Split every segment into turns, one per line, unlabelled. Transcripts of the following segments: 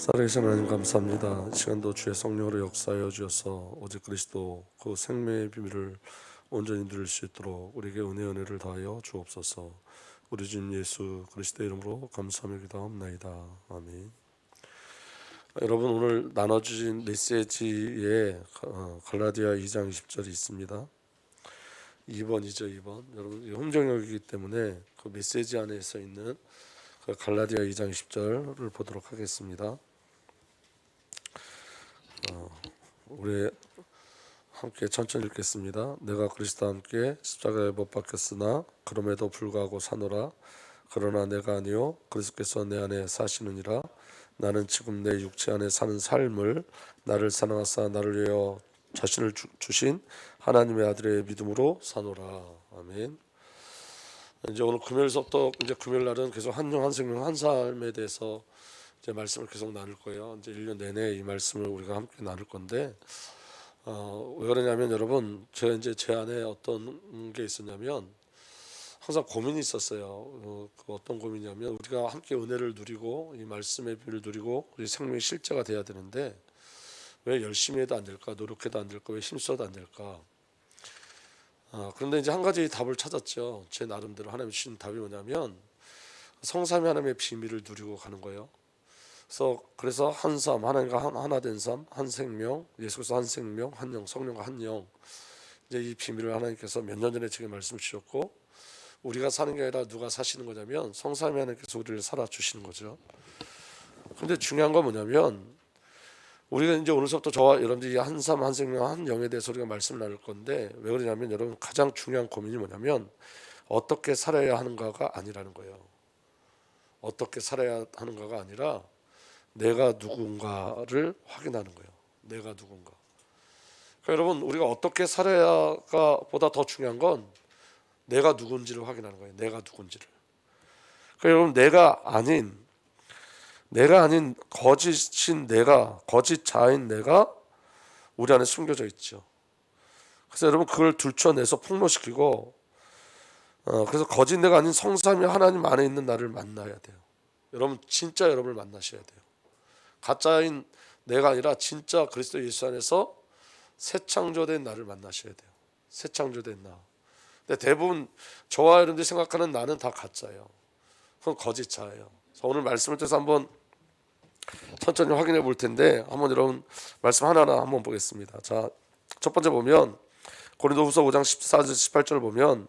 살아계신 하나님 감사합니다. 이 시간도 주의 성령으로 역사하여 주셔서 오직 그리스도 그 생명의 비밀을 온전히 누릴 수 있도록 우리에게 은혜를 더하여 주옵소서. 우리 주님 예수 그리스도의 이름으로 감사하며 기도합나이다. 아멘. 여러분, 오늘 나눠주신 메시지에 갈라디아 2장 20절이 있습니다. 2번이죠. 2번. 여러분, 흥정역이기 때문에 그 메시지 안에 서 있는 그 갈라디아 2장 20절을 보도록 하겠습니다. 우리 함께 천천히 읽겠습니다. 내가 그리스도와 함께 십자가에 못 박혔으나 그럼에도 불구하고 사노라. 그러나 내가 아니요 그리스도께서 내 안에 사시느니라. 나는 지금 내 육체 안에 사는 삶을 나를 사랑하사 나를 위하여 자신을 주신 하나님의 아들의 믿음으로 사노라. 아멘. 이제 오늘 금요일서부터 이제 금요일 날은 계속 한 생명 한 삶에 대해서 이제 말씀을 계속 나눌 거예요. 이제 1년 내내 이 말씀을 우리가 함께 나눌 건데 왜 그러냐면 여러분, 제가 이제 제 안에 어떤 게 있었냐면 항상 고민이 있었어요. 그 어떤 고민이냐면 우리가 함께 은혜를 누리고 이 말씀의 비를 누리고 우리 생명의 실제가 돼야 되는데 왜 열심히 해도 안 될까, 노력해도 안 될까, 왜 힘써도 안 될까. 그런데 이제 한 가지 답을 찾았죠. 제 나름대로 하나님 주신 답이 뭐냐면 성삼위 하나님의 비밀을 누리고 가는 거예요. 그래서 한 삶, 하나님과 하나 된 삶, 한 생명, 예수께서 한 생명, 한 영, 성령과 한 영. 이제 이 비밀을 하나님께서 몇 년 전에 제게 말씀 주셨고, 우리가 사는 게 아니라 누가 사시는 거냐면 성삼위 하나님께서 우리를 살아 주시는 거죠. 근데 중요한 건 뭐냐면 우리가 이제 오늘서부터 저와 여러분들이 한 삶, 한 생명, 한 영에 대해서 우리가 말씀을 나눌 건데, 왜 그러냐면 여러분, 가장 중요한 고민이 뭐냐면 어떻게 살아야 하는가가 아니라는 거예요. 어떻게 살아야 하는가가 아니라 내가 누군가를 확인하는 거예요. 내가 누군가. 그러니까 여러분, 우리가 어떻게 살아야가 보다 더 중요한 건 내가 누군지를 확인하는 거예요. 내가 누군지를. 그러니까 여러분, 내가 아닌 거짓인 내가, 거짓 자인 내가 우리 안에 숨겨져 있죠. 그래서 여러분, 그걸 들춰내서 폭로시키고 그래서 거짓 내가 아닌 성삼위 하나님 안에 있는 나를 만나야 돼요. 여러분, 진짜 여러분을 만나셔야 돼요. 가짜인 내가 아니라 진짜 그리스도 예수 안에서 새 창조된 나를 만나셔야 돼요. 새 창조된 나. 근데 대부분 저와 여러분들이 생각하는 나는 다 가짜예요. 그건 거짓자예요. 그래서 오늘 말씀을 통해서 한번 천천히 확인해 볼 텐데, 한번 여러분 말씀 하나하나 한번 보겠습니다. 자, 첫 번째 보면 고린도후서 5장 14절 18절 보면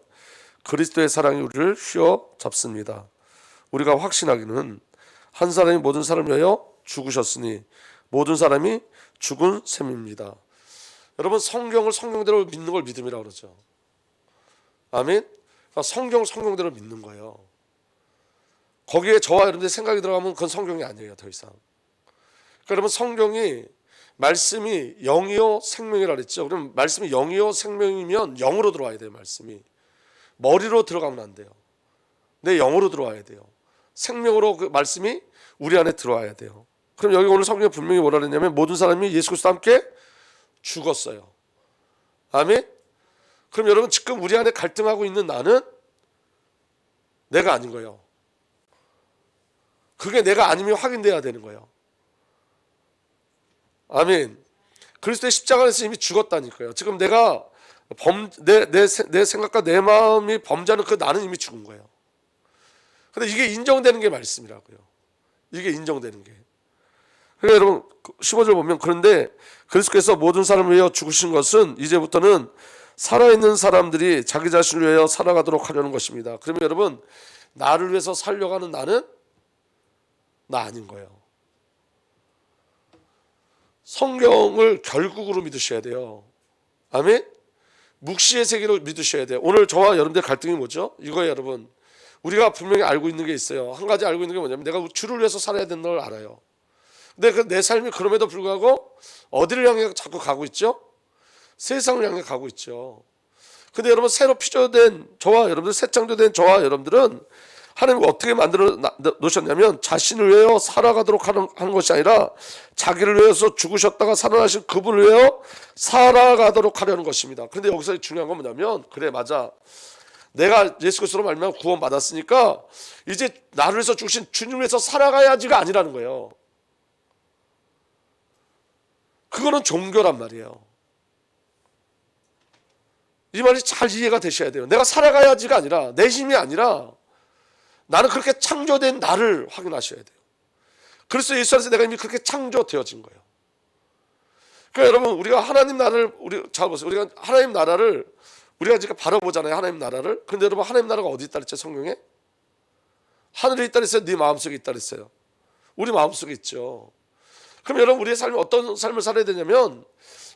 그리스도의 사랑이 우리를 휘어 잡습니다. 우리가 확신하기는 한 사람이 모든 사람을 위하여 죽으셨으니 모든 사람이 죽은 셈입니다. 여러분, 성경을 성경대로 믿는 걸 믿음이라고 그러죠. 아멘. 그러니까 성경대로 믿는 거예요. 거기에 저와 여러분들의 생각이 들어가면 그건 성경이 아니에요, 더 이상. 그러니까 여러분, 성경이 말씀이 영이요 생명이라 그랬죠. 그럼 말씀이 영이요 생명이면 영으로 들어와야 돼요. 말씀이 머리로 들어가면 안 돼요. 내 영으로 들어와야 돼요. 생명으로 그 말씀이 우리 안에 들어와야 돼요. 그럼 여기 오늘 성경에 분명히 뭐라 그랬냐면 모든 사람이 예수 그리스도와 함께 죽었어요. 아멘. 그럼 여러분, 지금 우리 안에 갈등하고 있는 나는 내가 아닌 거예요. 그게 내가 아니면 확인돼야 되는 거예요. 아멘. 그리스도의 십자가 안에서 이미 죽었다니까요. 지금 내가 내 생각과 내 마음이 범죄하는 그 나는 이미 죽은 거예요. 근데 이게 인정되는 게 말씀이라고요. 이게 인정되는 게. 그러니까 여러분 15절 보면 그런데 그리스도께서 모든 사람을 위하여 죽으신 것은 이제부터는 살아있는 사람들이 자기 자신을 위하여 살아가도록 하려는 것입니다. 그러면 여러분, 나를 위해서 살려가는 나는 나 아닌 거예요. 성경을 결국으로 믿으셔야 돼요. 아멘. 묵시의 세계를 믿으셔야 돼요. 오늘 저와 여러분들의 갈등이 뭐죠? 이거예요. 여러분, 우리가 분명히 알고 있는 게 있어요. 한 가지 알고 있는 게 뭐냐면 내가 주를 위해서 살아야 되는 걸 알아요. 근데 내 삶이 그럼에도 불구하고 어디를 향해 자꾸 가고 있죠? 세상을 향해 가고 있죠. 근데 여러분, 새로 피조된 저와 여러분들, 새 창조된 저와 여러분들은 하나님이 어떻게 만들어 놓으셨냐면 자신을 위하여 살아가도록 하는 것이 아니라 자기를 위해서 죽으셨다가 살아나신 그분을 위하여 살아가도록 하려는 것입니다. 그런데 여기서 중요한 건 뭐냐면, 그래 맞아, 내가 예수 그리스도로 말미암아 구원 받았으니까 이제 나를 위해서 죽으신 주님을 위해서 살아가야지가 아니라는 거예요. 그거는 종교란 말이에요. 이 말이 잘 이해가 되셔야 돼요. 내가 살아가야지가 아니라, 내 힘이 아니라 나는 그렇게 창조된 나를 확인하셔야 돼요. 그리스도 예수 안에서 내가 이미 그렇게 창조되어진 거예요. 그러니까 여러분, 우리가 하나님 나라를, 잘 보세요. 우리가 하나님 나라를 우리가 지금 바라보잖아요. 하나님 나라를. 그런데 여러분, 하나님 나라가 어디 있다 그랬죠? 성경에 하늘에 있다 그랬어요? 네 마음속에 있다 그랬어요? 우리 마음속에 있죠. 그럼 여러분, 우리의 삶이 어떤 삶을 살아야 되냐면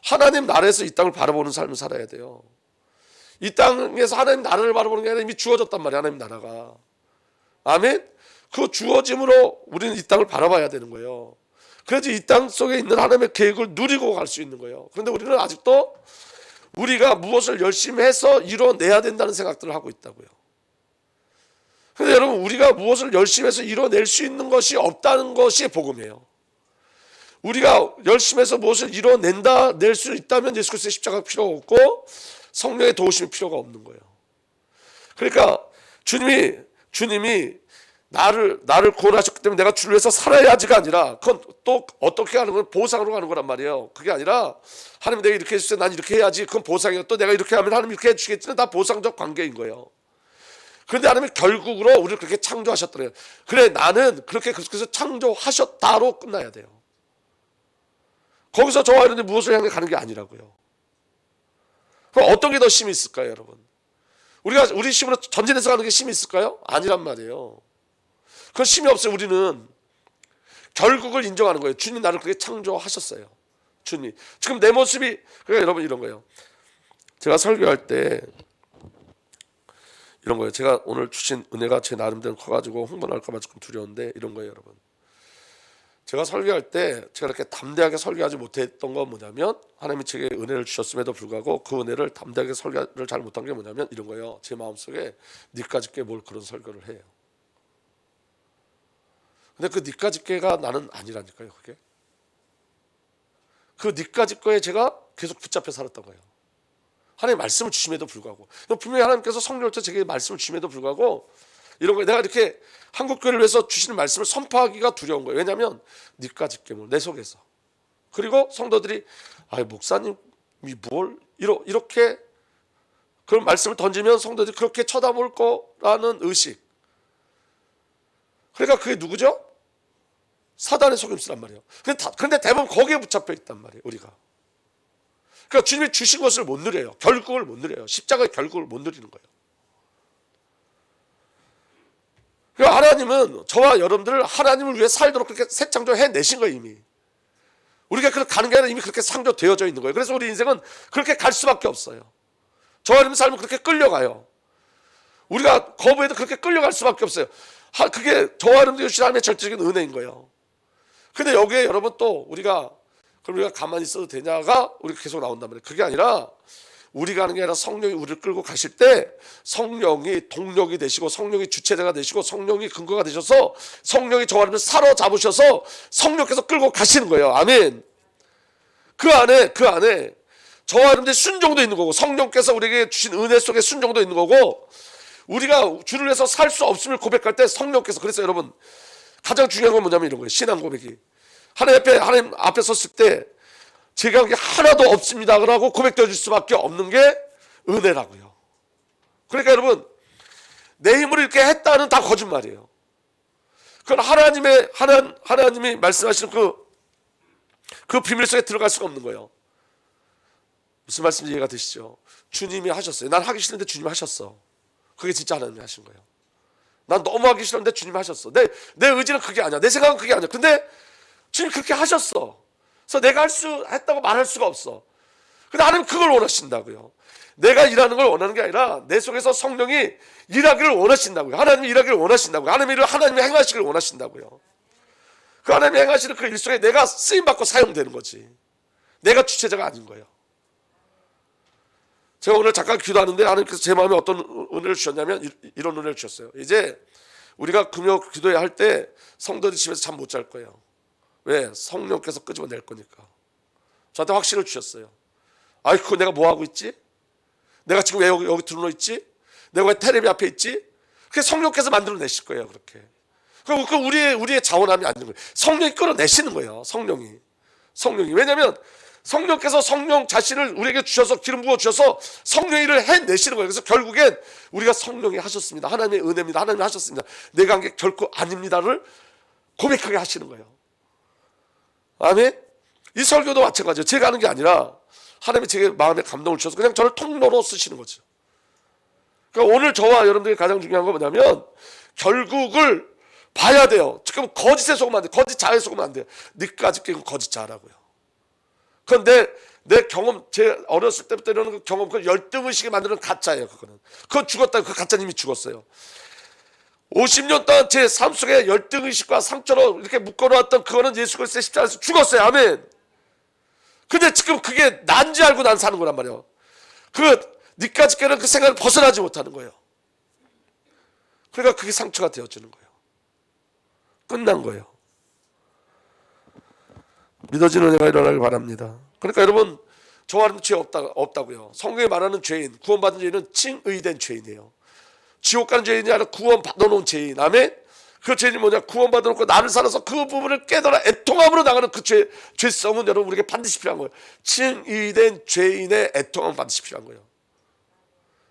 하나님 나라에서 이 땅을 바라보는 삶을 살아야 돼요. 이 땅에서 하나님 나라를 바라보는 게 아니라 이미 주어졌단 말이에요. 하나님 나라가. 아멘. 그 주어짐으로 우리는 이 땅을 바라봐야 되는 거예요. 그래서 이 땅 속에 있는 하나님의 계획을 누리고 갈 수 있는 거예요. 그런데 우리는 아직도 우리가 무엇을 열심히 해서 이뤄내야 된다는 생각들을 하고 있다고요. 그런데 여러분, 우리가 무엇을 열심히 해서 이뤄낼 수 있는 것이 없다는 것이 복음이에요. 우리가 열심히 해서 무엇을 이뤄낸다, 낼 수 있다면 예수 그리스도의 십자가가 필요가 없고 성령의 도우심이 필요가 없는 거예요. 그러니까 주님이 나를 구원하셨기 때문에 내가 주를 위해서 살아야지가 아니라, 그건 또 어떻게 하는 건 보상으로 가는 거란 말이에요. 그게 아니라 하나님 내가 이렇게 해주세요, 난 이렇게 해야지, 그건 보상이에요. 또 내가 이렇게 하면 하나님 이렇게 해주시겠지는 다 보상적 관계인 거예요. 그런데 하나님이 결국으로 우리를 그렇게 창조하셨더래요. 그래, 나는 그렇게 그래서 창조하셨다로 끝나야 돼요. 거기서 저와 여러분이 무엇을 향해 가는 게 아니라고요. 그럼 어떤 게 더 힘이 있을까요, 여러분? 우리 힘으로 전진해서 가는 게 힘이 있을까요? 아니란 말이에요. 그건 힘이 없어요. 우리는 결국을 인정하는 거예요. 주님 나를 그렇게 창조하셨어요. 주님. 지금 내 모습이, 그러니까 여러분 이런 거예요. 제가 설교할 때 이런 거예요. 제가 오늘 주신 은혜가 제 나름대로 커가지고 홍보 나올까 봐 조금 두려운데 이런 거예요, 여러분. 제가 설교할 때 제가 이렇게 담대하게 설교하지 못했던 건 뭐냐면, 하나님이 제게 은혜를 주셨음에도 불구하고 그 은혜를 담대하게 설교를 잘 못한 게 뭐냐면 이런 거예요. 제 마음속에 니까지 께 뭘 그런 설교를 해요. 근데 그 니까지 께가 나는 아니라니까요. 그게 그 니까지 거에 제가 계속 붙잡혀 살았던 거예요. 하나님 말씀을 주심에도 불구하고, 분명히 하나님께서 성령을 통해 제게 말씀을 주심에도 불구하고 이런 거 내가 이렇게 한국교회를 위해서 주시는 말씀을 선포하기가 두려운 거예요. 왜냐하면 니까지 께 내 속에서. 그리고 성도들이 목사님이 뭘 이렇게 그런 말씀을 던지면 성도들이 그렇게 쳐다볼 거라는 의식. 그러니까 그게 누구죠? 사단의 속임수란 말이에요. 그런데 대부분 거기에 붙잡혀 있단 말이에요, 우리가. 그러니까 주님이 주신 것을 못 누려요. 결국을 못 누려요. 십자가의 결국을 못 누리는 거예요. 그러니까 하나님은 저와 여러분들을 하나님을 위해 살도록 그렇게 새 창조해내신 거예요, 이미. 우리가 그렇게 가는 게 아니라 이미 그렇게 창조되어져 있는 거예요. 그래서 우리 인생은 그렇게 갈 수밖에 없어요. 저와 여러분 삶은 그렇게 끌려가요. 우리가 거부해도 그렇게 끌려갈 수밖에 없어요. 그게 저와 여러분들 주신 하나님의 절대적인 은혜인 거예요. 근데 여기에 여러분 또 그럼 우리가 가만히 있어도 되냐가 우리가 계속 나온단 말이에요. 그게 아니라 우리가 하는 게 아니라 성령이 우리를 끌고 가실 때 성령이 동력이 되시고 성령이 주체자가 되시고 성령이 근거가 되셔서 성령이 저와 여러분을 사로잡으셔서 성령께서 끌고 가시는 거예요. 아멘. 그 안에 저와 여러분들의 순종도 있는 거고, 성령께서 우리에게 주신 은혜 속에 순종도 있는 거고, 우리가 주를 위해서 살 수 없음을 고백할 때 성령께서, 그래서 여러분 가장 중요한 건 뭐냐면 이런 거예요. 신앙 고백이. 하나님 앞에 섰을 때 제가 그게 하나도 없습니다 라고 고백되어 줄 수밖에 없는 게 은혜라고요. 그러니까 여러분, 내 힘으로 이렇게 했다는 다 거짓말이에요. 그건 하나님이 말씀하시는 그 비밀 속에 들어갈 수가 없는 거예요. 무슨 말씀인지 이해가 되시죠? 주님이 하셨어요. 난 하기 싫은데 주님이 하셨어. 그게 진짜 하나님이 하신 거예요. 난 너무 하기 싫은데 주님이 하셨어. 내 의지는 그게 아니야. 내 생각은 그게 아니야. 근데 주님이 그렇게 하셨어. 그래서 내가 했다고 말할 수가 없어. 근데 하나님 그걸 원하신다고요. 내가 일하는 걸 원하는 게 아니라 내 속에서 성령이 일하기를 원하신다고요. 하나님이 일하기를 원하신다고요. 하나님이 행하시기를 원하신다고요. 그 하나님이 행하시는 그 일 속에 내가 쓰임받고 사용되는 거지. 내가 주체자가 아닌 거예요. 제가 오늘 잠깐 기도하는데 하나님께서 제 마음에 어떤 은혜를 주셨냐면 이런 은혜를 주셨어요. 이제 우리가 금요 기도회 할 때 성도들이 집에서 잠 못 잘 거예요. 왜? 성령께서 끄집어낼 거니까. 저한테 확신을 주셨어요. 그거 내가 뭐 하고 있지? 내가 지금 왜 여기 들어놓 있지? 내가 왜 텔레비 앞에 있지? 그게 성령께서 만들어내실 거예요. 그렇게. 그 우리의 자원함이 아닌 거예요. 성령이 끌어내시는 거예요. 성령이 성령이. 왜냐하면 성령께서 성령 자신을 우리에게 주셔서 기름 부어 주셔서 성령 일을 해내시는 거예요. 그래서 결국엔 우리가 성령이 하셨습니다. 하나님의 은혜입니다. 하나님이 하셨습니다. 내가 한 게 결코 아닙니다를 고백하게 하시는 거예요. 아멘. 이 설교도 마찬가지예요. 제가 하는 게 아니라 하나님이 제 마음에 감동을 주셔서 그냥 저를 통로로 쓰시는 거죠. 그러니까 오늘 저와 여러분들이 가장 중요한 건 뭐냐면 결국을 봐야 돼요. 지금 거짓에 속으면 안 돼. 거짓 자에 속으면 안 돼. 니까지 깨고 거짓 자라고요. 그런데 내 경험, 제 어렸을 때부터 이러는 그 경험, 그 열등의식이 만드는 가짜예요. 그건 죽었다. 그 가짜님이 죽었어요. 50년 동안 제 삶 속에 열등의식과 상처로 이렇게 묶어놓았던 그거는 예수 그리스도의 십자가에서 죽었어요. 아멘. 근데 지금 그게 난지 알고 난 사는 거란 말이에요. 니까지 깨는 그 생각을 벗어나지 못하는 거예요. 그러니까 그게 상처가 되어지는 거예요. 끝난 거예요. 믿어지는 은혜가 일어나길 바랍니다. 그러니까 여러분, 저와 여러분 죄 없다고요. 성경에 말하는 죄인, 구원받은 죄인은 칭의된 죄인이에요. 지옥 가는 죄인이 아니라 구원받아놓은 죄인. 아멘. 그 죄인이 뭐냐? 구원받아놓고 나를 살아서 그 부분을 깨달아 애통함으로 나가는 그 죄성은 여러분 우리에게 반드시 필요한 거예요. 칭의된 죄인의 애통함은 반드시 필요한 거예요.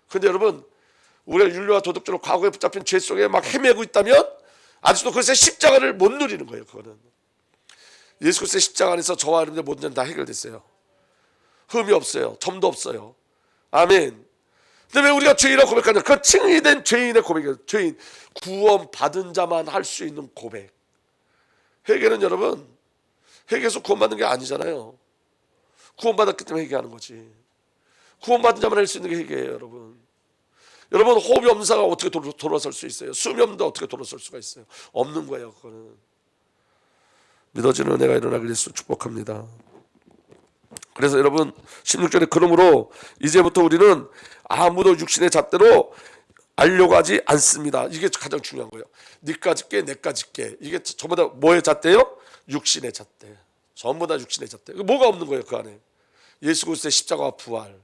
근데 여러분, 우리가 윤리와 도덕적으로 과거에 붙잡힌 죄 속에 막 헤매고 있다면 아직도 그것의 십자가를 못 누리는 거예요. 그거는 예수 그리스도의 십자가 안에서 저와 여러분들 모든 점 다 해결됐어요. 흠이 없어요. 점도 없어요. 아멘. 근데 왜 우리가 죄인이라고 고백하냐? 그 칭의된 죄인의 고백이에요. 죄인, 구원받은 자만 할 수 있는 고백. 회개는 여러분, 회개해서 구원받는 게 아니잖아요. 구원받았기 때문에 회개하는 거지. 구원받은 자만 할 수 있는 게 회개예요. 여러분 호흡이 없는 사람가 어떻게 돌아설 수 있어요? 숨이 없는데 어떻게 돌아설 수가 있어요? 없는 거예요. 그거는 믿어지는 은혜가 일어나길 예수 축복합니다. 그래서 여러분 16절에 그러므로 이제부터 우리는 아무도 육신의 잣대로 알려고 하지 않습니다. 이게 가장 중요한 거예요. 니까지 깨 내까지 깨. 이게 전부 다 뭐의 잣대요? 육신의 잣대. 전부 다 육신의 잣대. 뭐가 없는 거예요? 그 안에 예수 그리스도의 십자가와 부활,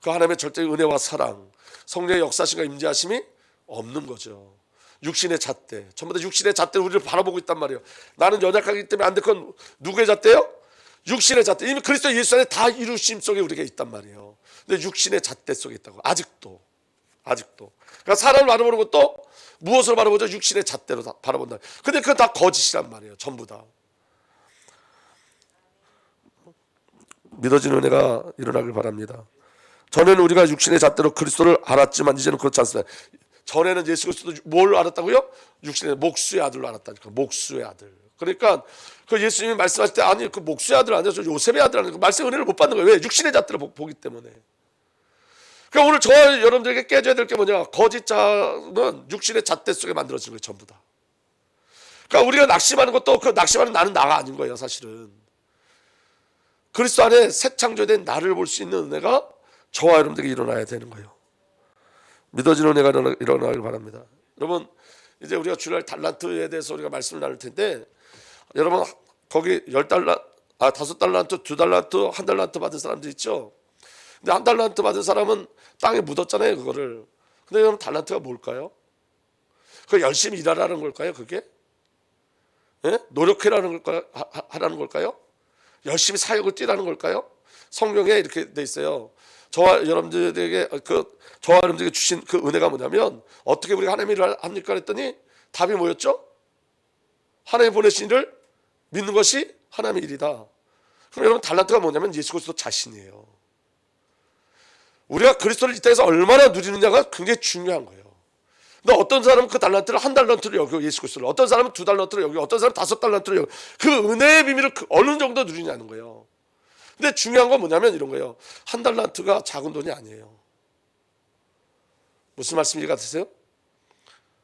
그 하나님의 절대의 은혜와 사랑, 성령의 역사심과 임재하심이 없는 거죠. 육신의 잣대, 전부 다 육신의 잣대로 우리를 바라보고 있단 말이에요. 나는 연약하기 때문에 안 돼. 그건 누구의 잣대요? 육신의 잣대. 이미 그리스도 예수 안에 다 이루심 속에 우리가 있단 말이에요. 근데 육신의 잣대 속에 있다고. 아직도. 그러니까 사람을 바라보는 것도 무엇으로 바라보죠? 육신의 잣대로 다 바라본다. 근데 그건 다 거짓이란 말이에요. 전부 다. 믿어지는 은혜가 일어나길 바랍니다. 전에는 우리가 육신의 잣대로 그리스도를 알았지만 이제는 그렇지 않습니다. 전에는 예수 그리스도 뭘 알았다고요? 육신의 목수의 아들로 알았다니까. 목수의 아들. 그러니까 그 예수님이 말씀하실 때 아니 그 목수의 아들 아니죠. 요셉의 아들 아니고 말씀의 은혜를 못 받는 거예요. 왜? 육신의 잣대로 보기 때문에. 그러니까 오늘 저와 여러분들에게 깨져야 될 게 뭐냐? 거짓자는 육신의 잣대 속에 만들어진 거예요. 전부 다. 그러니까 우리가 낙심하는 것도 그 낙심하는 나는 나가 아닌 거예요. 사실은. 그리스도 안에 새 창조된 나를 볼 수 있는 은혜가 저와 여러분들에게 일어나야 되는 거예요. 믿어지는 은혜가 일어나길 바랍니다. 여러분 이제 우리가 주일날 달란트에 대해서 우리가 말씀을 나눌 텐데 여러분 거기 10달란트, 5달란트, 2달란트, 1달란트 받은 사람들 있죠. 근데 1달란트 받은 사람은 땅에 묻었잖아요. 그거를. 근데 여러분 달란트가 뭘까요? 그 열심히 일하라는 걸까요? 그게? 예? 노력해라는 걸까요? 하라는 걸까요? 열심히 사역을 뛰라는 걸까요? 성경에 이렇게 돼 있어요. 저와 여러분들에게 주신 그 은혜가 뭐냐면 어떻게 우리가 하나님의 일을 합니까? 그랬더니 답이 뭐였죠? 하나님 보내신 일을 믿는 것이 하나님의 일이다. 그럼 여러분 달란트가 뭐냐면 예수 그리스도 자신이에요. 우리가 그리스도를 이 땅에서 얼마나 누리느냐가 굉장히 중요한 거예요. 근데 어떤 사람은 그 달란트를 1달란트로 여기고 예수 그리스도를, 어떤 사람은 2달란트로 여기고, 어떤 사람은 5달란트로 여기고, 그 은혜의 비밀을 어느 정도 누리냐는 거예요. 근데 중요한 건 뭐냐면 이런 거예요. 1달란트가 작은 돈이 아니에요. 무슨 말씀 이해가 되세요?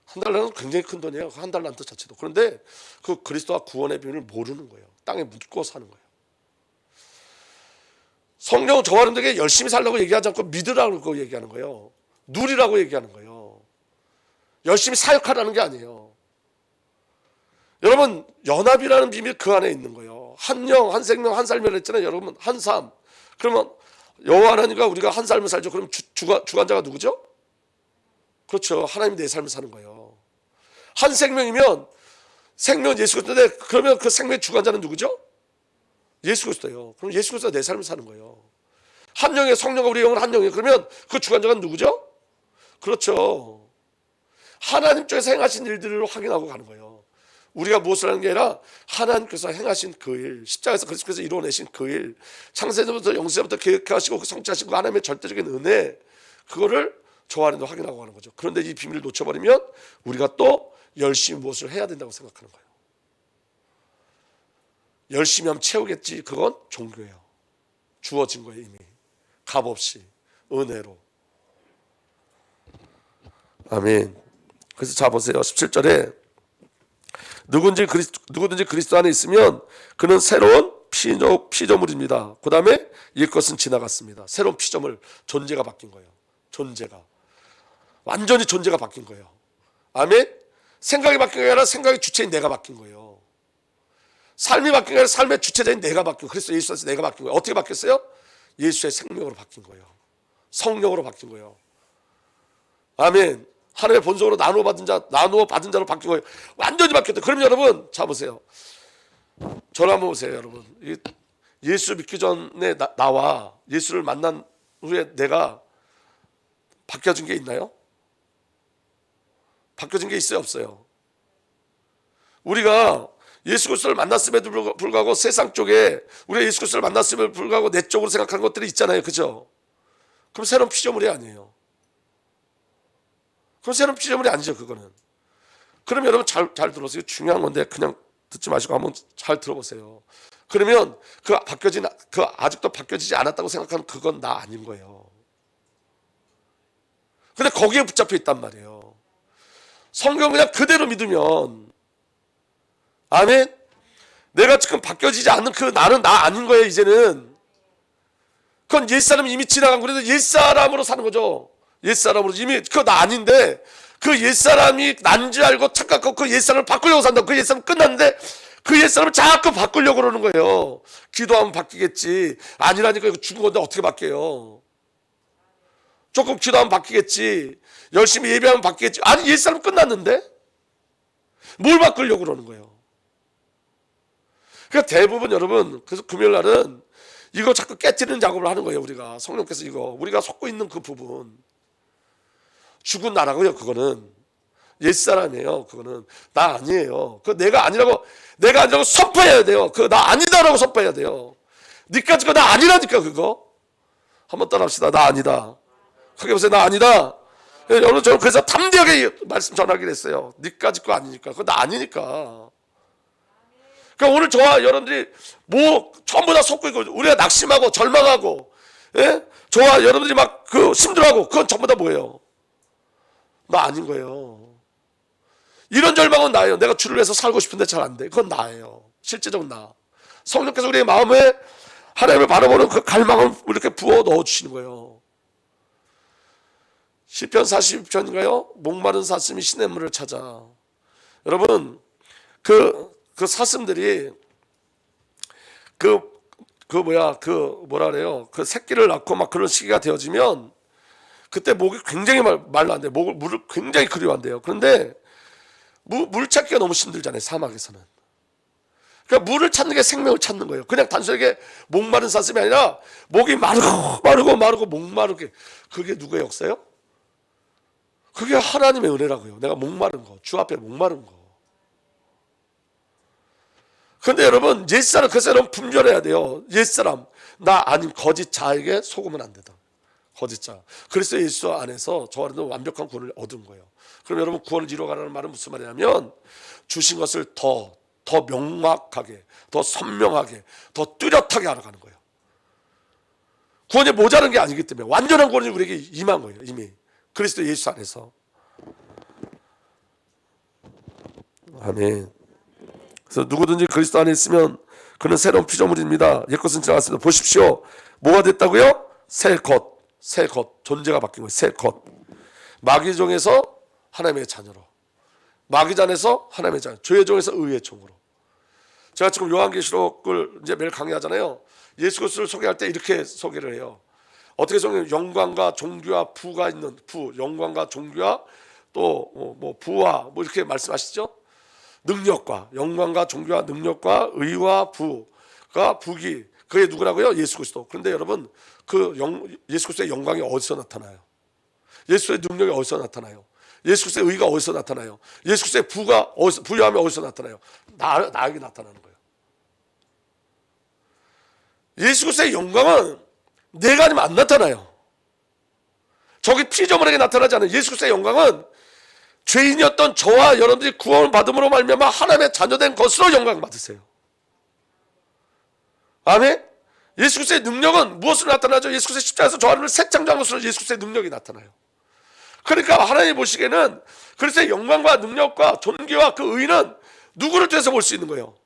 1달란트는 굉장히 큰 돈이에요. 1달란트 자체도. 그런데 그 그리스도와 구원의 비밀을 모르는 거예요. 땅에 묻고 사는 거예요. 성령은 저와 여러분들에게 열심히 살라고 얘기하지 않고 믿으라고 얘기하는 거예요. 누리라고 얘기하는 거예요. 열심히 사역하라는 게 아니에요. 여러분 연합이라는 비밀 그 안에 있는 거예요. 한 영, 한 생명, 한 삶이라 했잖아요. 여러분 한 삶. 그러면 여호와 하나님과 우리가 한 삶을 살죠. 그럼 주관자가 누구죠? 그렇죠. 하나님이 내 삶을 사는 거예요. 한 생명이면 생명은 예수 그리스도인데 그러면 그 생명의 주관자는 누구죠? 예수 그리스도예요. 그럼 예수 그리스도가 내 삶을 사는 거예요. 한 영의 성령과 우리 영은 한 영이에요. 그러면 그 주관자가 누구죠? 그렇죠. 하나님 쪽에서 행하신 일들을 확인하고 가는 거예요. 우리가 무엇을 하는 게 아니라 하나님께서 행하신 그 일, 십자가에서 그리스도께서 이루어내신 그 일, 창세전부터 영세전부터 계획하시고 성취하신 그 하나님의 절대적인 은혜, 그거를 저 안에도 확인하고 가는 거죠. 그런데 이 비밀을 놓쳐버리면 우리가 또 열심히 무엇을 해야 된다고 생각하는 거예요. 열심히 하면 채우겠지. 그건 종교예요. 주어진 거예요. 이미 값없이 은혜로. 아멘. 그래서 자 보세요. 17절에 누구든지 그리스도 안에 있으면 그는 새로운 피조물입니다. 그 다음에 옛것은 지나갔습니다. 새로운 피조물, 존재가 바뀐 거예요. 존재가 완전히 존재가 바뀐 거예요. 아멘. 생각이 바뀐 게 아니라 생각의 주체인 내가 바뀐 거예요. 삶이 바뀐 게 아니라 삶의 주체자인 내가 바뀐 거예요. 그리스도 예수 안에서 내가 바뀐 거예요. 어떻게 바뀌었어요? 예수의 생명으로 바뀐 거예요. 성령으로 바뀐 거예요. 아멘. 하나님의 본성으로 나누어 받은 자로 바뀐 거예요. 완전히 바뀌었다. 그럼 여러분 자 보세요. 저를 한번 보세요. 여러분 예수 믿기 전에 나와 예수를 만난 후에 내가 바뀌어진 게 있나요? 바뀌어진 게 있어요? 없어요? 우리가 예수 그리스도를 만났음에도 불구하고 세상 쪽에 우리가 예수 그리스도를 만났음에도 불구하고 내 쪽으로 생각하는 것들이 있잖아요. 그죠? 그럼 새로운 피조물이 아니에요. 그럼 새로운 피조물이 아니죠. 그거는. 그럼 여러분 잘 들어보세요. 중요한 건데 그냥 듣지 마시고 한번 잘 들어보세요. 그러면 그 아직도 바뀌어지지 않았다고 생각하는 그건 나 아닌 거예요. 근데 거기에 붙잡혀 있단 말이에요. 성경 그냥 그대로 믿으면 아멘. 내가 지금 바뀌어지지 않는 그 나는 나 아닌 거예요. 이제는 그건 옛사람이 이미 지나간 거라도 옛사람으로 사는 거죠. 옛사람으로 이미 그거 나 아닌데 그 옛사람이 난지 알고 착각하고 그 옛사람을 바꾸려고 산다. 그 옛사람 끝났는데 그 옛사람을 자꾸 바꾸려고 그러는 거예요. 기도하면 바뀌겠지. 아니라니까 이거 죽은 건데 어떻게 바뀌어요? 조금 기도하면 바뀌겠지. 열심히 예배하면 바뀌겠지. 아니 옛사람 끝났는데 뭘 바꾸려고 그러는 거예요. 그러니까 대부분 여러분 그래서 금요일 날은 이거 자꾸 깨트리는 작업을 하는 거예요. 우리가 성령께서 우리가 속고 있는 그 부분 죽은 나라고요. 그거는 옛사람이에요. 그거는 나 아니에요. 그 내가 아니라고 선포해야 돼요. 그거 나 아니다라고 선포해야 돼요. 니까지 거 나 아니라니까. 그거 한번 따라합시다. 나 아니다. 크게 보세요. 나 아니다. 여러분 저는 그래서 담대하게 말씀 전하기로 했어요. 니까지 거 아니니까. 그거 나 아니니까. 그러니까 오늘 저와 여러분들이 뭐 전부 다 속고 있고 우리가 낙심하고 절망하고 예? 저와 여러분들이 막 그 힘들어하고 그건 전부 다 뭐예요? 나 아닌 거예요. 이런 절망은 나예요. 내가 주를 위해서 살고 싶은데 잘 안 돼. 그건 나예요. 실제적으로 나. 성령께서 우리의 마음에 하나님을 바라보는 그 갈망을 이렇게 부어 넣어주시는 거예요. 시편 40편인가요? 목마른 사슴이 시냇물을 찾아. 여러분 그 사슴들이 뭐라 그래요? 그 새끼를 낳고 막 그런 시기가 되어지면 그때 목이 굉장히 말라한대요. 물을 굉장히 그리워한대요. 그런데 물 찾기가 너무 힘들잖아요. 사막에서는. 그러니까 물을 찾는 게 생명을 찾는 거예요. 그냥 단순하게 목마른 사슴이 아니라 목이 마르고 목마르게. 그게 누구의 역사예요? 그게 하나님의 은혜라고요. 내가 목마른 거, 주 앞에 목마른 거. 그런데 여러분 옛사람 그래서 여러분 분별해야 돼요. 옛사람 나 아닌 거짓 자에게 속으면 안 된다. 거짓 자. 그래서 예수 안에서 저 안에도 완벽한 구원을 얻은 거예요. 그럼 여러분 구원을 이루어가라는 말은 무슨 말이냐면 주신 것을 더 명확하게, 더 선명하게, 더 뚜렷하게 알아가는 거예요. 구원이 모자란 게 아니기 때문에 완전한 구원이 우리에게 임한 거예요. 이미 그리스도 예수 안에서. 아멘. 그래서 누구든지 그리스도 안에 있으면 그는 새로운 피조물입니다. 옛것은 지나갔습니다. 보십시오. 뭐가 됐다고요? 새 것. 존재가 바뀐 거예요. 새 것. 마귀 종에서 하나님의 자녀로, 마귀 잔에서 하나님의 자녀, 죄의 종에서 의의 종으로. 제가 지금 요한계시록을 이제 매일 강의하잖아요. 예수 그리스도를 소개할 때 이렇게 소개를 해요. 어떻게 소개해요? 영광과 종교와 부가 있는 영광과 종교와 또 뭐 부와 뭐 이렇게 말씀하시죠? 능력과 영광과 종교와 능력과 의와 부, 북이, 그게 누구라고요? 예수 그리스도. 그런데 여러분, 예수 그리스도의 영광이 어디서 나타나요? 예수의 능력이 어디서 나타나요? 예수 그리스도의 의가 어디서 나타나요? 예수 그리스도의 부유함이 어디서 나타나요? 나에게 나타나는 거예요. 예수 그리스도의 영광은 내가 아니면 안 나타나요. 저기 피조물에게 나타나지 않아요. 예수 그리스도의 영광은 죄인이었던 저와 여러분들이 구원을 받음으로 말미암아 하나님의 자녀된 것으로 영광을 받으세요. 아멘. 예수 그리스도의 능력은 무엇으로 나타나죠? 예수 그리스도의 십자가에서 저 하나님을 새 창조한 것으로 예수 그리스도의 능력이 나타나요. 그러니까 하나님 보시기에는 그리스도의 영광과 능력과 존귀와 그 의는 누구를 통해서 볼 수 있는 거예요?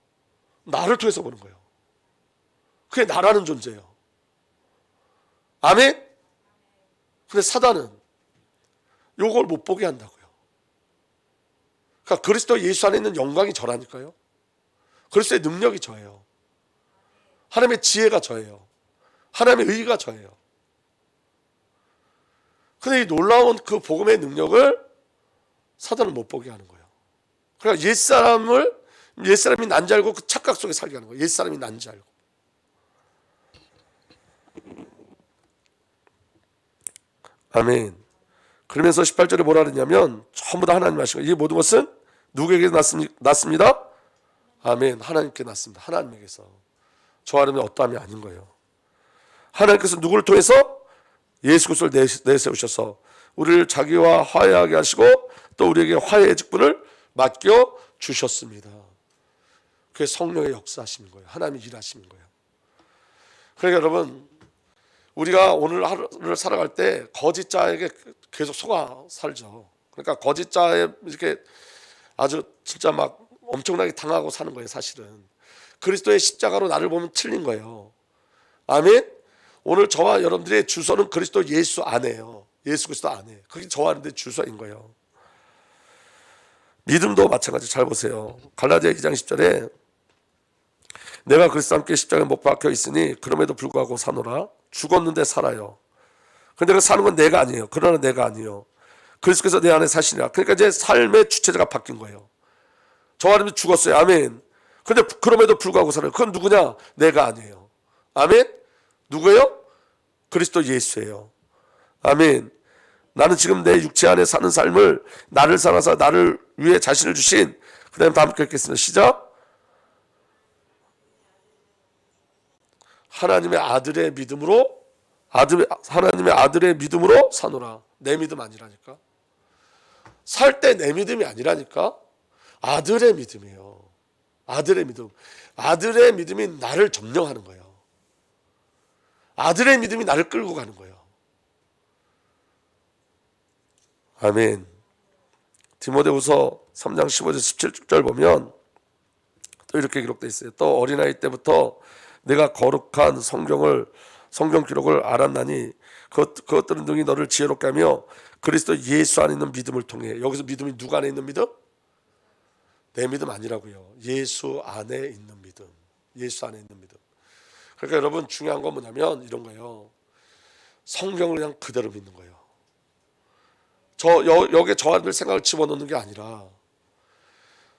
나를 통해서 보는 거예요. 그게 나라는 존재예요. 아멘. 근데 사단은 요걸 못 보게 한다고요. 그러니까 그리스도 예수 안에 있는 영광이 저라니까요. 그리스도의 능력이 저예요. 하나님의 지혜가 저예요. 하나님의 의가 저예요. 근데 이 놀라운 그 복음의 능력을 사단은 못 보게 하는 거예요. 그러니까 옛사람이 난지 알고 그 착각 속에 살게 하는 거예요. 옛사람이 난지 알고. 아멘. 그러면서 18절에 뭐라 그러냐면 전부 다 하나님 하시고, 이 모든 것은 누구에게 났습니다? 아멘. 하나님께 났습니다. 하나님에게서. 저 하나님은 어떠함이 아닌 거예요. 하나님께서 누구를 통해서? 예수 그리스도를 내세우셔서 우리를 자기와 화해하게 하시고 또 우리에게 화해의 직분을 맡겨 주셨습니다. 그게 성령의 역사하시는 거예요. 하나님이 일하시는 거예요. 그러니까 여러분, 우리가 오늘 하루를 살아갈 때 거짓 자에게 계속 속아 살죠. 그러니까 거짓 자에 이렇게 아주 진짜 막 엄청나게 당하고 사는 거예요. 사실은 그리스도의 십자가로 나를 보면 틀린 거예요. 아멘. 오늘 저와 여러분들의 주소는 그리스도 예수 안에요. 예수 그리스도 안에. 그게 저와 여러분들의 주소인 거예요. 믿음도 마찬가지. 잘 보세요. 갈라디아 2장 10절에 내가 그리스도와 함께 십자가에 못 박혀 있으니 그럼에도 불구하고 사노라. 죽었는데 살아요. 근데 그 사는 건 내가 아니에요. 그러나 내가 아니에요. 그리스도께서 내 안에 사시니라. 그러니까 이제 삶의 주체자가 바뀐 거예요. 저 사람이 죽었어요. 아멘. 근데 그럼에도 불구하고 살아요. 그건 누구냐? 내가 아니에요. 아멘. 누구예요? 그리스도 예수예요. 아멘. 나는 지금 내 육체 안에 사는 삶을 나를 살아서 나를 위해 자신을 주신, 그 다음에 다 함께 읽겠습니다. 시작. 하나님의 아들의 믿음으로 사노라. 내 믿음 아니라니까. 살 때 내 믿음이 아니라니까. 아들의 믿음이에요. 아들의 믿음. 아들의 믿음이 나를 점령하는 거예요. 아들의 믿음이 나를 끌고 가는 거예요. 아멘. 디모데후서 3장 15절 17절 보면 또 이렇게 기록되어 있어요. 또 어린아이 때부터 내가 거룩한 성경 기록을 알았나니 그것들은 능히 너를 지혜롭게 하며 그리스도 예수 안에 있는 믿음을 통해. 여기서 믿음이 누구 안에 있는 믿음? 내 믿음 아니라고요. 예수 안에 있는 믿음. 예수 안에 있는 믿음. 그러니까 여러분, 중요한 건 뭐냐면 이런 거예요. 성경을 그냥 그대로 믿는 거예요. 여기에 저하들 생각을 집어넣는 게 아니라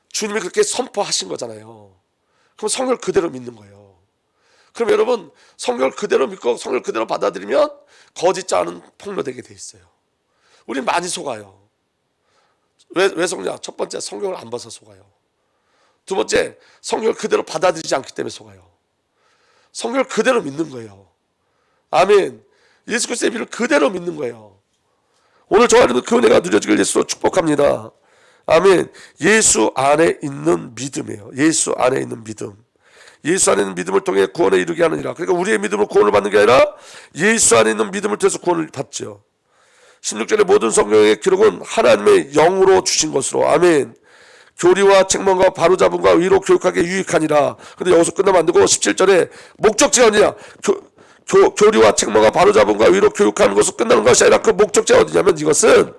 주님이 그렇게 선포하신 거잖아요. 그럼 성경을 그대로 믿는 거예요. 그럼 여러분, 성경을 그대로 믿고 성경을 그대로 받아들이면 거짓자는 폭로되게 돼 있어요. 우린 많이 속아요. 왜 속냐? 첫 번째, 성경을 안 봐서 속아요. 두 번째, 성경을 그대로 받아들이지 않기 때문에 속아요. 성경을 그대로 믿는 거예요. 아멘. 예수 그리스도의 피를 그대로 믿는 거예요. 오늘 저와 여러분 그 은혜가 누려지길 예수로 축복합니다. 아멘. 예수 안에 있는 믿음이에요. 예수 안에 있는 믿음. 예수 안에 있는 믿음을 통해 구원에 이르게 하느니라. 그러니까 우리의 믿음으로 구원을 받는 게 아니라 예수 안에 있는 믿음을 통해서 구원을 받죠. 16절의 모든 성경의 기록은 하나님의 영으로 주신 것으로. 아멘. 교리와 책망과 바로잡음과 의로 교육하게 유익하니라. 근데 여기서 끝나면 안 되고 17절에 목적지가 어디냐? 교리와 책망과 바로잡음과 의로 교육하는 것으로 끝나는 것이 아니라 그 목적지가 어디냐면 이것은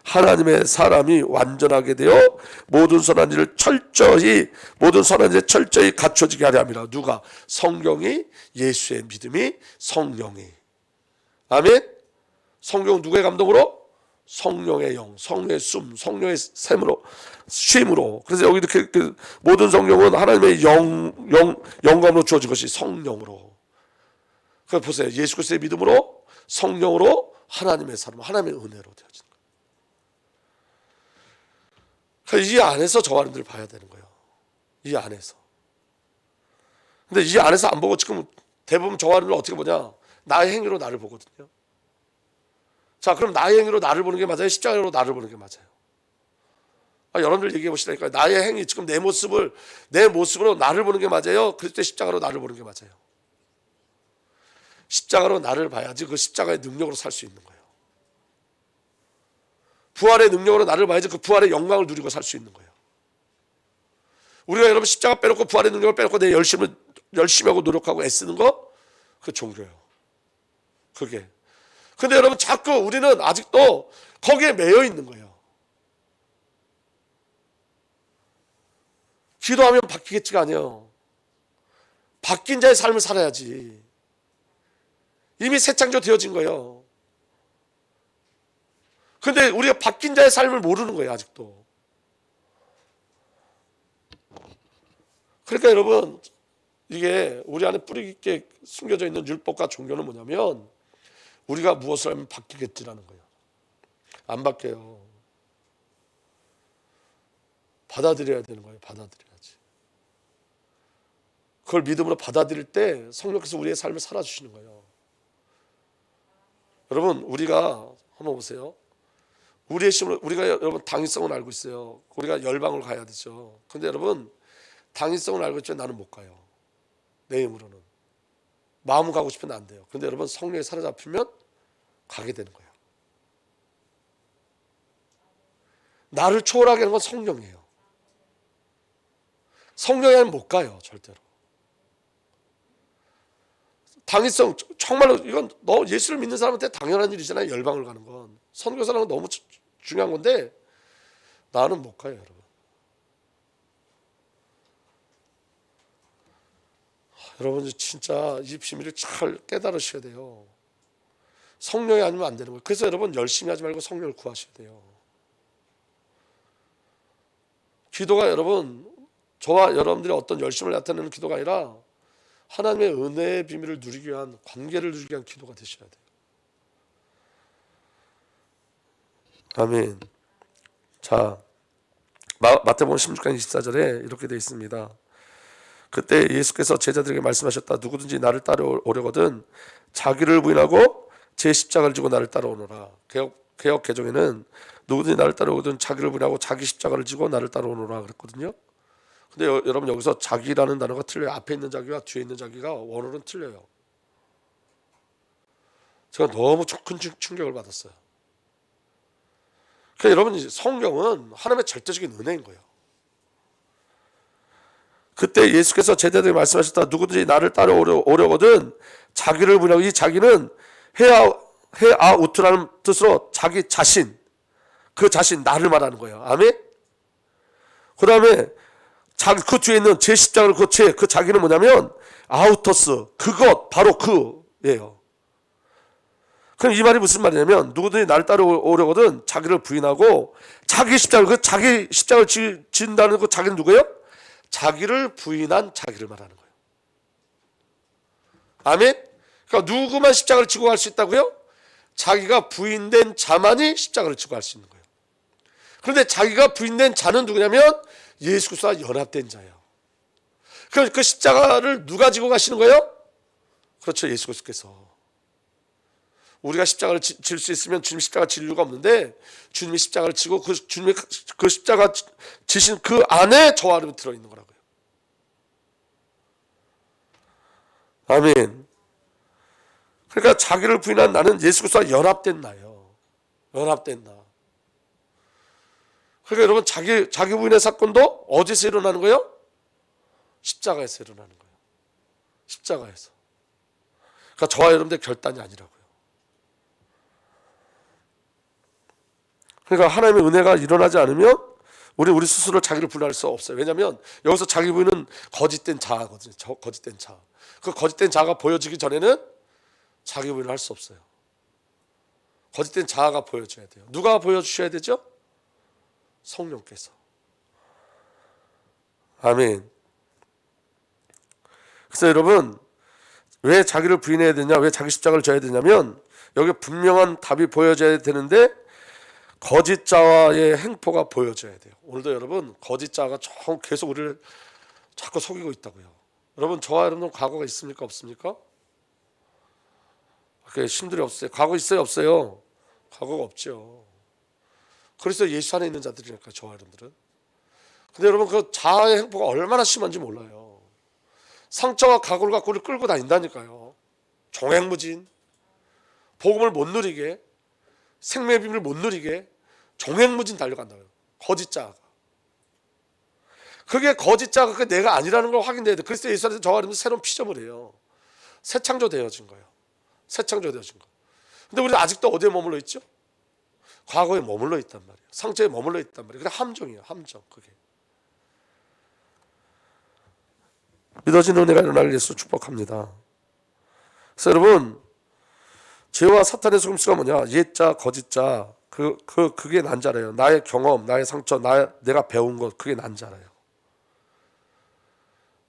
하나님의 사람이 완전하게 되어 모든 선한 일에 철저히 갖춰지게 하려 함이라. 누가? 성경이, 예수의 믿음이, 성령이. 아멘. 성경은 누구의 감동으로? 성령의 영, 성령의 숨, 성령의 쉼으로. 그래서 여기 이렇게 모든 성령은 하나님의 영감으로 주어진 것이 성령으로. 그래서 보세요. 예수 그리스도의 믿음으로 성령으로 하나님의 사람, 하나님의 은혜로 되어진 거예요. 그래서 이 안에서 저와 여러분들 봐야 되는 거예요. 이 안에서. 근데 이 안에서 안 보고 지금 대부분 저와 여러분들 어떻게 보냐? 나의 행위로 나를 보거든요. 자, 그럼 나의 행위로 나를 보는 게 맞아요? 십자가로 나를 보는 게 맞아요? 여러분들 얘기해 보시라니까요. 나의 행위, 지금 내 모습으로 나를 보는 게 맞아요? 그리스도의 십자가로 나를 보는 게 맞아요? 십자가로 나를 봐야지 그 십자가의 능력으로 살 수 있는 거예요. 부활의 능력으로 나를 봐야지 그 부활의 영광을 누리고 살 수 있는 거예요. 우리가 여러분 십자가 빼놓고 부활의 능력을 빼놓고 내 열심히 하고 노력하고 애쓰는 거, 그 종교예요. 그게. 근데 여러분 자꾸 우리는 아직도 거기에 매여 있는 거예요. 기도하면 바뀌겠지가 아니에요. 바뀐 자의 삶을 살아야지. 이미 새 창조 되어진 거예요. 근데 우리가 바뀐 자의 삶을 모르는 거예요. 아직도. 그러니까 여러분, 이게 우리 안에 뿌리 깊게 숨겨져 있는 율법과 종교는 뭐냐면 우리가 무엇을 하면 바뀌겠지라는 거예요. 안 바뀌어요. 받아들여야 되는 거예요. 받아들여야지. 그걸 믿음으로 받아들일 때 성령께서 우리의 삶을 살아주시는 거예요. 여러분, 우리가 한번 보세요. 우리의 힘으로, 우리가 여러분 당위성을 알고 있어요. 우리가 열방을 가야 되죠. 근데 여러분 당위성을 알고 있지만 나는 못 가요. 내 힘으로는. 마음은 가고 싶은데 안 돼요. 근데 여러분 성령이 사로잡히면 가게 되는 거예요. 나를 초월하게 하는 건 성령이에요. 성령이 아니면 못 가요. 절대로. 당위성, 정말로 이건 예수를 믿는 사람한테 당연한 일이잖아요. 열방을 가는 건. 선교사라는 건 너무 중요한 건데 나는 못 가요. 여러분. 여러분 진짜 이 비밀을 잘 깨달으셔야 돼요. 성령이 아니면 안 되는 거예요. 그래서 여러분 열심히 하지 말고 성령을 구하셔야 돼요. 기도가 여러분 저와 여러분들이 어떤 열심을 나타내는 기도가 아니라 하나님의 은혜의 비밀을 누리기 위한, 관계를 누리기 위한 기도가 되셔야 돼요. 아멘. 자, 마태복음 16장 24절에 이렇게 되어 있습니다. 그때 예수께서 제자들에게 말씀하셨다. 누구든지 나를 따라오려거든 자기를 부인하고 제 십자가를 지고 나를 따라오노라. 개역 개정에는 누구든지 나를 따라오거든 자기를 부인하고 자기 십자가를 지고 나를 따라오노라 그랬거든요. 근데 여러분 여기서 자기라는 단어가 틀려요. 앞에 있는 자기와 뒤에 있는 자기가 원어는 틀려요. 제가 너무 큰 충격을 받았어요. 그러니까 여러분 성경은 하나님의 절대적인 은혜인 거예요. 그때 예수께서 제자들에게 말씀하셨다. 누구든지 나를 따라오려거든 자기를 부인하고, 이 자기는 헤아우트라는 뜻으로 자기 자신, 그 자신 나를 말하는 거예요. 아멘. 그 다음에 그 뒤에 있는 제 십자가를 그 자기는 뭐냐면 아우터스, 그것 바로 그예요. 그럼 이 말이 무슨 말이냐면 누구든지 나를 따라오려거든 자기를 부인하고 자기 십자가를 진다는 그 자기는 누구예요? 자기를 부인한 자기를 말하는 거예요. 아멘. 그러니까 누구만 십자가를 지고 갈 수 있다고요? 자기가 부인된 자만이 십자가를 지고 갈 수 있는 거예요. 그런데 자기가 부인된 자는 누구냐면 예수 그리스도와 연합된 자예요. 그 십자가를 누가 지고 가시는 거예요? 그렇죠. 예수 그리스도께서. 우리가 십자가를 질 수 있으면 주님 십자가 질 이유가 없는데 주님이 십자가를 지고 주님이 그 십자가 지신 그 안에 저와 여러분이 들어있는 거라고요. 아멘. 그러니까 자기를 부인한 나는 예수 그리스도와 연합된 나예요. 연합된 나. 그러니까 여러분 자기 부인의 사건도 어디서 일어나는 거예요? 십자가에서 일어나는 거예요. 십자가에서. 그러니까 저와 여러분들의 결단이 아니라고요. 그러니까 하나님의 은혜가 일어나지 않으면 우리 스스로 자기를 분할 수 없어요. 왜냐하면 여기서 자기 부인은 거짓된 자거든요. 거짓된 자. 그 거짓된 자가 보여지기 전에는 자기 부인을 할 수 없어요. 거짓된 자아가 보여져야 돼요. 누가 보여주셔야 되죠? 성령께서. 아멘. 그래서 여러분, 왜 자기를 부인해야 되냐, 왜 자기 십자가를 져야 되냐면 여기 분명한 답이 보여져야 되는데 거짓 자와의 행포가 보여져야 돼요. 오늘도 여러분 거짓 자가 계속 우리를 자꾸 속이고 있다고요. 여러분, 저와 여러분 과거가 있습니까, 없습니까? 힘들이 없어요. 과거 있어요, 없어요? 과거가 없죠. 그래서 예수 안에 있는 자들이니까, 저와 여러분들은. 근데 여러분, 그 자아의 행포가 얼마나 심한지 몰라요. 상처와 과거를 갖고 우리를 끌고 다닌다니까요. 종횡무진, 복음을 못 누리게, 생명의 비밀을 못 누리게 종횡무진 달려간다고요. 거짓 자아가. 그게 거짓 자아가 그게 내가 아니라는 걸 확인돼야 돼. 그래서 예수 안에서 저와 여러분 새로운 피조물이에요. 새 창조되어진 거예요. 새 창조되어진 거. 근데 우리는 아직도 어디에 머물러 있죠? 과거에 머물러 있단 말이에요. 상처에 머물러 있단 말이에요. 그게 함정이에요. 함정. 그게. 믿어지는 은혜가 일어날 예수 축복합니다. 그래서 여러분, 죄와 사탄의 속임수가 뭐냐? 옛자, 거짓자. 그게 난자래요. 나의 경험, 나의 상처, 내가 배운 것, 그게 난자래요.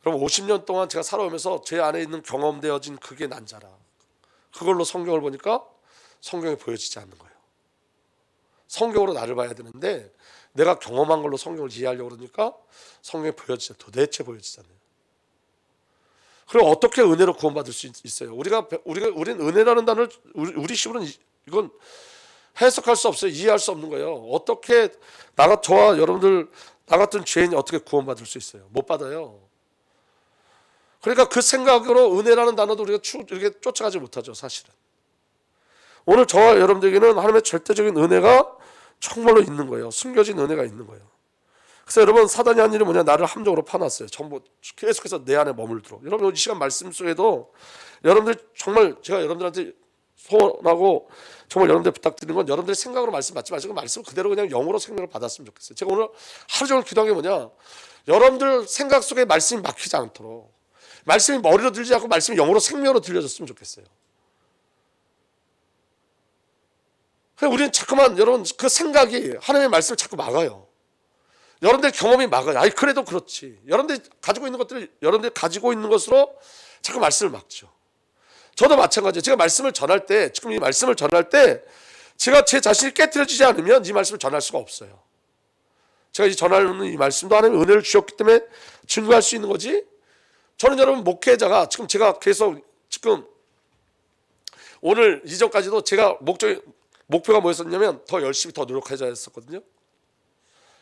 그럼 50년 동안 제가 살아오면서 제 안에 있는 경험되어진 그게 난자라. 그걸로 성경을 보니까 성경이 보여지지 않는 거예요. 성경으로 나를 봐야 되는데 내가 경험한 걸로 성경을 이해하려고 그러니까 성경이 도대체 보여지지 않아요. 그럼 어떻게 은혜로 구원받을 수 있어요? 우리는 은혜라는 단어를 우리 식으로는 이건 해석할 수 없어요. 이해할 수 없는 거예요. 어떻게 저와 여러분들 나 같은 죄인이 어떻게 구원받을 수 있어요? 못 받아요. 그러니까 그 생각으로 은혜라는 단어도 우리가 이렇게 쫓아가지 못하죠, 사실은. 오늘 저와 여러분들에게는 하나님의 절대적인 은혜가 정말로 있는 거예요. 숨겨진 은혜가 있는 거예요. 그래서 여러분, 사단이 한 일이 뭐냐? 나를 함정으로 파놨어요. 전부 계속해서 내 안에 머물도록. 여러분, 이 시간 말씀 속에도 여러분들 정말 제가 여러분들한테 소원하고 정말 여러분들 부탁드리는 건 여러분들의 생각으로 말씀 받지 마시고 말씀 그대로 그냥 영으로 생명을 받았으면 좋겠어요. 제가 오늘 하루 종일 기도한 게 뭐냐? 여러분들 생각 속에 말씀이 막히지 않도록, 말씀이 머리로 들리지 않고 말씀이 영으로 생명으로 들려졌으면 좋겠어요. 우리는 자꾸만 여러분 그 생각이 하나님의 말씀을 자꾸 막아요. 여러분들 경험이 막아요. 아니 그래도 그렇지. 여러분들이 가지고 있는 것으로 자꾸 말씀을 막죠. 저도 마찬가지예요. 제가 말씀을 전할 때, 지금 이 말씀을 전할 때 제가 제 자신이 깨트려지지 않으면 이 말씀을 전할 수가 없어요. 제가 이 전하는 이 말씀도 하나님의 은혜를 주셨기 때문에 증거할 수 있는 거지. 저는 여러분 목회자가 제가 계속 오늘 이전까지도 제가 목표가 뭐였었냐면 더 열심히 더 노력해야 했었거든요.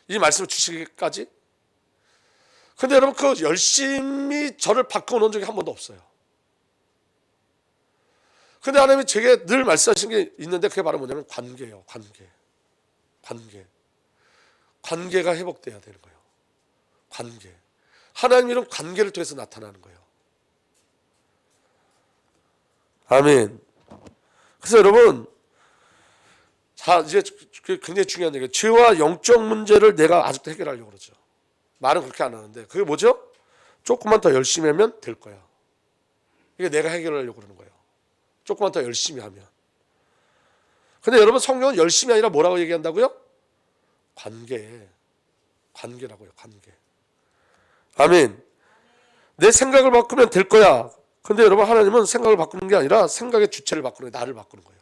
이 말씀을 주시기까지. 근데 여러분 그 열심히 저를 바꿔놓은 적이 한 번도 없어요. 근데 하나님이 제게 늘 말씀하신 게 있는데 그게 바로 뭐냐면 관계예요. 관계가 회복돼야 되는 거예요. 관계. 하나님 이런 관계를 통해서 나타나는 거예요. 아멘. 그래서 여러분, 자 이제 굉장히 중요한 얘기예요. 죄와 영적 문제를 내가 아직도 해결하려고 그러죠. 말은 그렇게 안 하는데 그게 뭐죠? 조금만 더 열심히 하면 될 거야. 이게 내가 해결하려고 그러는 거예요. 조금만 더 열심히 하면. 근데 여러분 성경은 열심이 아니라 뭐라고 얘기한다고요? 관계라고요. 관계. 아멘. 내 생각을 바꾸면 될 거야. 근데 여러분 하나님은 생각을 바꾸는 게 아니라 생각의 주체를 바꾸는 거예요. 나를 바꾸는 거예요.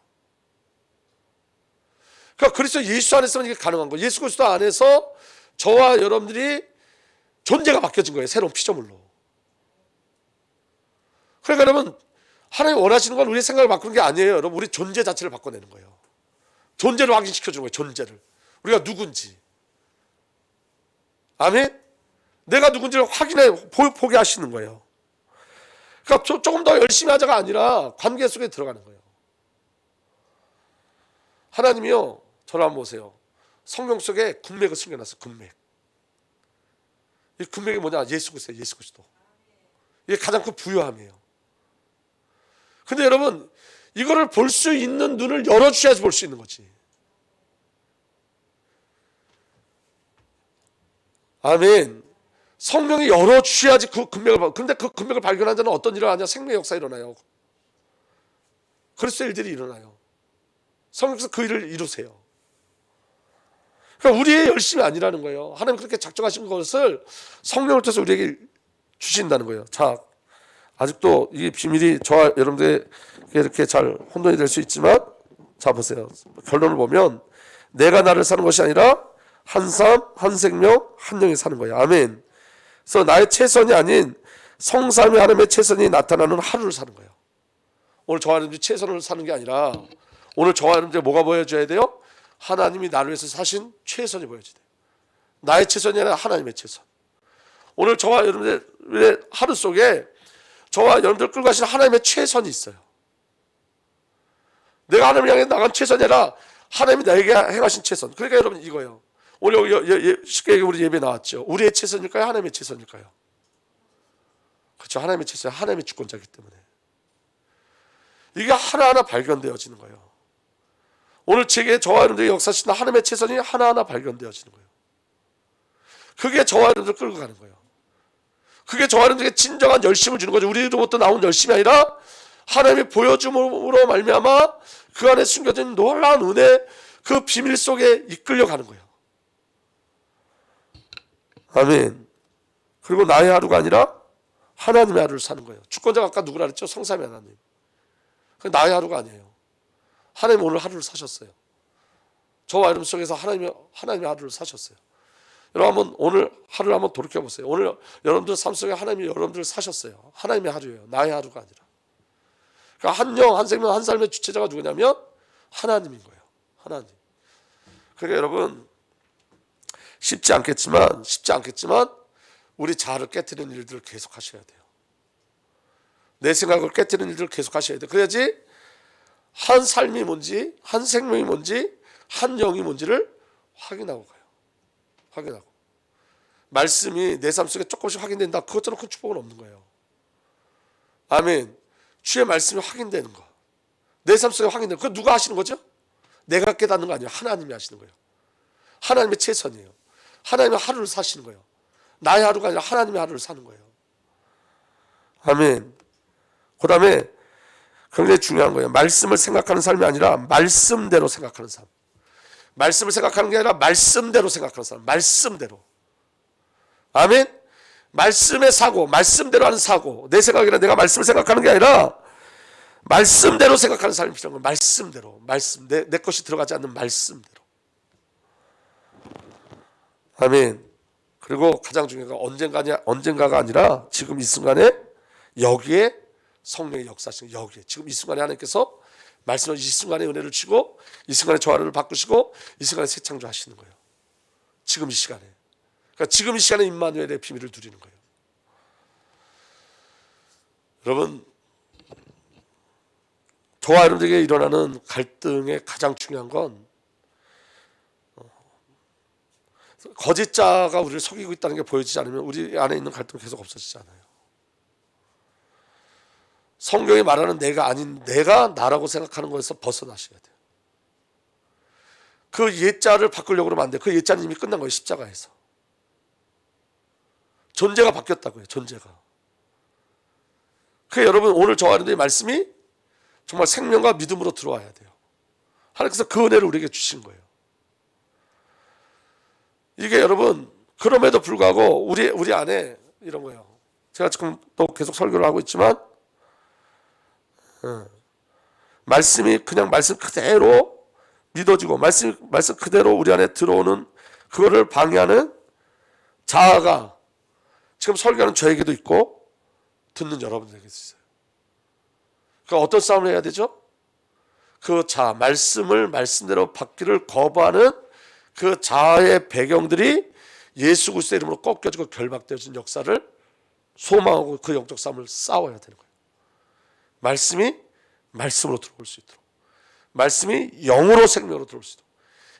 그러니까 그리스도 예수 안에서는 이게 가능한 거예요. 예수 그리스도 안에서 저와 여러분들이 존재가 바뀌어진 거예요. 새로운 피조물로. 그러니까 여러분 하나님 원하시는 건 우리의 생각을 바꾸는 게 아니에요. 여러분 우리 존재 자체를 바꿔내는 거예요. 존재를 확인시켜주는 거예요. 존재를. 우리가 누군지. 아멘? 내가 누군지를 보게 하시는 거예요. 그러니까 조금 더 열심히 하자가 아니라 관계 속에 들어가는 거예요. 하나님이요. 저를 한번 보세요. 성경 속에 군맥을 숨겨놨어요. 군맥. 이 군맥이 뭐냐? 예수 그리스도예요. 예수 그리스도. 이게 가장 큰 부유함이에요. 근데 여러분 이거를 볼 수 있는 눈을 열어주셔야지 볼 수 있는 거지. 아멘. 성령이 열어주셔야지 그 금맥을. 근데 그 금맥을 발견한 자는 어떤 일을 하냐? 생명의 역사 일어나요. 그리스도의 일들이 일어나요. 성령께서 그 일을 이루세요. 그러니까 우리의 열심이 아니라는 거예요. 하나님 그렇게 작정하신 것을 성령을 통해서 우리에게 주신다는 거예요. 자, 아직도 이 비밀이 저와 여러분들에게 이렇게 잘 혼돈이 될 수 있지만, 자 보세요. 결론을 보면 내가 나를 사는 것이 아니라 한 삶, 한 생명, 한 영이 사는 거예요. 아멘. 그래서 나의 최선이 아닌 성삼위 하나님의 최선이 나타나는 하루를 사는 거예요. 오늘 저와 여러분들이 최선을 사는 게 아니라 오늘 저와 여러분들이 뭐가 보여줘야 돼요? 하나님이 나를 위해서 사신 최선이 보여줘야 돼요. 나의 최선이 아니라 하나님의 최선. 오늘 저와 여러분들의 하루 속에 저와 여러분들 끌고 가시는 하나님의 최선이 있어요. 내가 하나님을 향해 나간 최선이 아니라 하나님이 나에게 행하신 최선. 그러니까 여러분 이거예요. 오늘 여기 쉽게 우리 예배 나왔죠. 우리의 최선일까요? 하나님의 최선일까요? 그렇죠. 하나님의 최선, 하나님의 주권자이기 때문에 이게 하나하나 발견되어지는 거예요. 오늘 제게 저와 여러분들의 역사하시는 하나님의 최선이 하나하나 발견되어지는 거예요. 그게 저와 여러분들 끌고 가는 거예요. 그게 저와 여러분들에게 진정한 열심을 주는 거죠. 우리로부터 나온 열심이 아니라 하나님이 보여줌으로 말미암아 그 안에 숨겨진 놀라운 은혜, 그 비밀 속에 이끌려가는 거예요. 아멘. 그리고 나의 하루가 아니라 하나님의 하루를 사는 거예요. 주권자가 아까 누구라 그랬죠? 성삼위 하나님. 나의 하루가 아니에요. 하나님 오늘 하루를 사셨어요. 저와 여러분 속에서 하나님의 하루를 사셨어요. 여러분 한번 오늘 하루를 한번 돌이켜보세요. 오늘 여러분들 삶 속에 하나님이 여러분들을 사셨어요. 하나님의 하루예요. 나의 하루가 아니라. 그러니까 한 영, 한 생명, 한 삶의 주체자가 누구냐면 하나님인 거예요. 하나님. 그러니까 여러분 쉽지 않겠지만 우리 자아를 깨트리는 일들을 계속 하셔야 돼요. 내 생각을 깨트리는 일들을 계속 하셔야 돼요. 그래야지 한 삶이 뭔지, 한 생명이 뭔지, 한 영이 뭔지를 확인하고 가요. 확인하고. 말씀이 내 삶 속에 조금씩 확인된다. 그것처럼 큰 축복은 없는 거예요. 아멘. 주의 말씀이 확인되는 거. 내 삶 속에 확인되는 거. 그거 누가 하시는 거죠? 내가 깨닫는 거 아니에요. 하나님이 하시는 거예요. 하나님의 최선이에요. 하나님의 하루를 사시는 거예요. 나의 하루가 아니라 하나님의 하루를 사는 거예요. 아멘. 그 다음에 굉장히 중요한 거예요. 말씀을 생각하는 삶이 아니라 말씀대로 생각하는 삶. 말씀을 생각하는 게 아니라 말씀대로 생각하는 삶. 말씀대로. 아멘. 말씀의 사고, 말씀대로 하는 사고. 내 생각이나 내가 말씀을 생각하는 게 아니라 말씀대로 생각하는 삶이 필요한 거예요. 말씀대로. 말씀. 내 것이 들어가지 않는 말씀대로. 아멘. 그리고 가장 중요한 건 언젠가가 아니라 지금 이 순간에 여기에 성령의 역사하시는 여기에 지금 이 순간에 하나님께서 말씀을 이 순간에 은혜를 주시고 이 순간에 저하를 바꾸시고 이 순간에 새 창조하시는 거예요. 지금 이 시간에. 그러니까 지금 이 시간에 임마누엘의 비밀을 누리는 거예요. 여러분, 저와 여러분들에게 일어나는 갈등의 가장 중요한 건 거짓자가 우리를 속이고 있다는 게 보여지지 않으면 우리 안에 있는 갈등은 계속 없어지지 않아요. 성경이 말하는 내가 아닌 내가 나라고 생각하는 것에서 벗어나셔야 돼요. 그 옛자를 바꾸려고 그러면 안 돼요. 그 옛자는 이미 끝난 거예요. 십자가에서. 존재가 바뀌었다고요. 존재가. 그래서 여러분 오늘 저와 여러분의 말씀이 정말 생명과 믿음으로 들어와야 돼요. 하나님께서 그 은혜를 우리에게 주신 거예요. 이게 여러분 그럼에도 불구하고 우리 안에 이런 거예요. 제가 지금 또 계속 설교를 하고 있지만 말씀이 그냥 말씀 그대로 믿어지고 말씀 그대로 우리 안에 들어오는 그거를 방해하는 자아가 지금 설교하는 저에게도 있고 듣는 여러분들에게도 있어요. 그러니까 어떤 싸움을 해야 되죠? 그 자아, 말씀을 말씀대로 받기를 거부하는 그 자아의 배경들이 예수 그리스도의 이름으로 꺾여지고 결박되어진 역사를 소망하고 그 영적 싸움을 싸워야 되는 거예요. 말씀이 말씀으로 들어올 수 있도록, 말씀이 영으로 생명으로 들어올 수 있도록,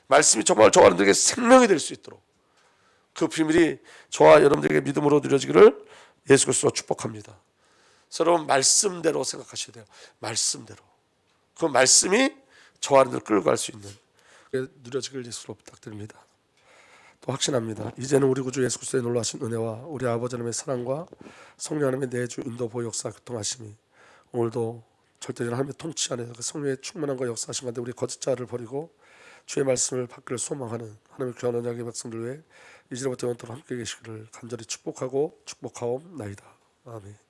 말씀이 정말 저와 여러분들에게 생명이 될 수 있도록 그 비밀이 저와 여러분들에게 믿음으로 누려지기를 예수 그리스도로 축복합니다. 여러분 말씀대로 생각하셔야 돼요. 말씀대로. 그 말씀이 저와 여러분들을 끌고 갈 수 있는 누려지기를 예수로 부탁드립니다. 또 확신합니다. 이제는 우리 구주 예수 그리스도의 놀라신 은혜와 우리 아버지 하나님의 사랑과 성령 하나님의 내주 인도 보호 역사 교통하심이 오늘도 절대적인 하나님의 통치 안에서 그 성령의 충만한 거 역사하신 가운데 우리 거짓자를 버리고 주의 말씀을 받기를 소망하는 하나님의 귀한 언약의 백성들 외에 이제부터 영원토록 함께 계시기를 간절히 축복하고 축복하옵나이다. 아멘.